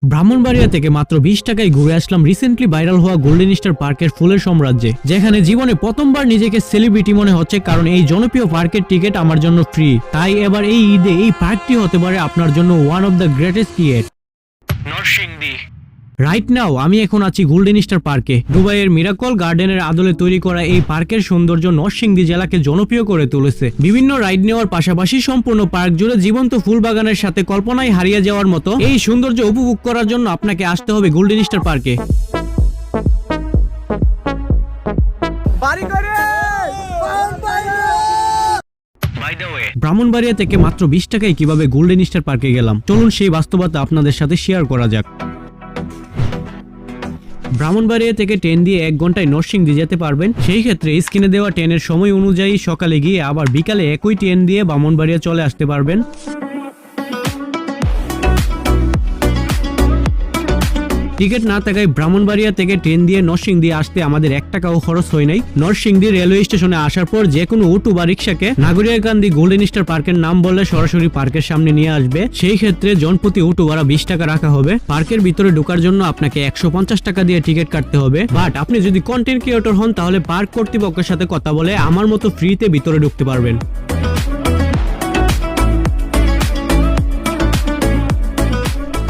ব্রাহ্মণবাড়িয়া থেকে মাত্র 20 টাকায় ঘুরে আসলাম রিসেন্টলি ভাইরাল হওয়া গোল্ডেন স্টার পার্কের ফুলের সাম্রাজ্যে, যেখানে জীবনে প্রথমবার নিজেকে সেলিব্রিটি মনে হচ্ছে, কারণ এই জনপ্রিয় পার্কের টিকিট আমার জন্য ফ্রি। তাই এবার এই ঈদে এই পার্কটি হতে পারে আপনার জন্য one of the greatest yet. Narsingdi. Right now আমি এখন আছি গোল্ডেন স্টার পার্কে। দুবাইয়ের মিরাকল গার্ডেনের আদলে তৈরি করা এই পার্কের সৌন্দর্য নরসিংদী জেলাকে জনপ্রিয় করে তুলেছে। বিভিন্ন রাইড নেওয়ার পাশাপাশি সম্পূর্ণ পার্ক জুড়ে জীবন্ত ফুল বাগানের সাথে কল্পনায় হারিয়ে যাওয়ার মতো এই সৌন্দর্য উপভোগ করার জন্য আপনাকে আসতে হবে গোল্ডেন স্টার পার্কে। ব্রাহ্মণবাড়িয়া থেকে মাত্র 20 টাকায় কিভাবে গোল্ডেন স্টার পার্কে গেলাম, চলুন সেই বাস্তবতা আপনাদের সাথে শেয়ার করা যাক। ব্রাহ্মণবাড়িয়া থেকে ট্রেন দিয়ে 1 ঘন্টায় নরসিংদী যেতে পারবেন। সেই ক্ষেত্রে স্ক্রিনে দেওয়া ট্রেনের সময় অনুযায়ী সকালে গিয়ে আবার বিকালে একই ট্রেন দিয়ে ব্রাহ্মণবাড়িয়া চলে আসতে পারবেন। টিকিট না থাকায় ব্রাহ্মণবাড়িয়া থেকে ট্রেন দিয়ে নরসিংদী আসতে আমাদের 1 টাকাও খরচ হয় নাই। নরসিংদী রেলওয়ে স্টেশনে আসার পর যে কোনো অটো বা রিক্সাকে নাগরিয়াকান্দি গোল্ডেন স্টার পার্কের নাম বললে সরাসরি পার্কের সামনে নিয়ে আসবে। সেই ক্ষেত্রে জনপ্রতি অটো ভাড়া 20 টাকা রাখা হবে। পার্কের ভিতরে ঢোকার জন্য আপনাকে 150 টাকা দিয়ে টিকিট কাটতে হবে। বাট আপনি যদি কন্টেন্ট ক্রিয়েটর হন তাহলে পার্ক কর্তৃপক্ষের সাথে কথা বলে আমার মতো ফ্রিতে ভিতরে ঢুকতে পারবেন।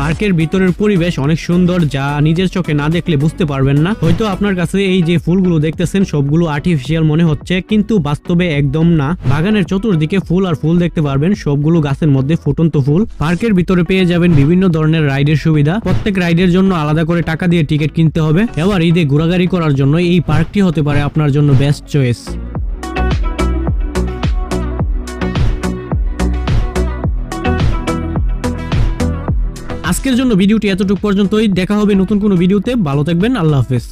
পার্কের ভিতরের পরিবেশ অনেক সুন্দর, যা নিজের চোখে না দেখলে বুঝতে পারবেন না। হয়তো আপনার কাছে এই যে ফুলগুলো দেখতেছেন সবগুলো আর্টিফিশিয়াল মনে হচ্ছে, কিন্তু বাস্তবে একদম না। বাগানের চতুর্দিকে ফুল আর ফুল দেখতে পারবেন, সবগুলো গাছের মধ্যে ফুটন্ত ফুল। পার্কের ভিতরে পেয়ে যাবেন বিভিন্ন ধরনের রাইডের সুবিধা। প্রত্যেক রাইডের জন্য আলাদা করে টাকা দিয়ে টিকিট কিনতে হবে। এবার ঈদে ঘোরাঘুরি করার জন্য এই পার্কটি হতে পারে আপনার জন্য বেস্ট চয়েস। আজকের জন্য ভিডিওটি এতটুকু পর্যন্তই। দেখা হবে নতুন কোনো ভিডিওতে। ভালো থাকবেন। আল্লাহ হাফেজ।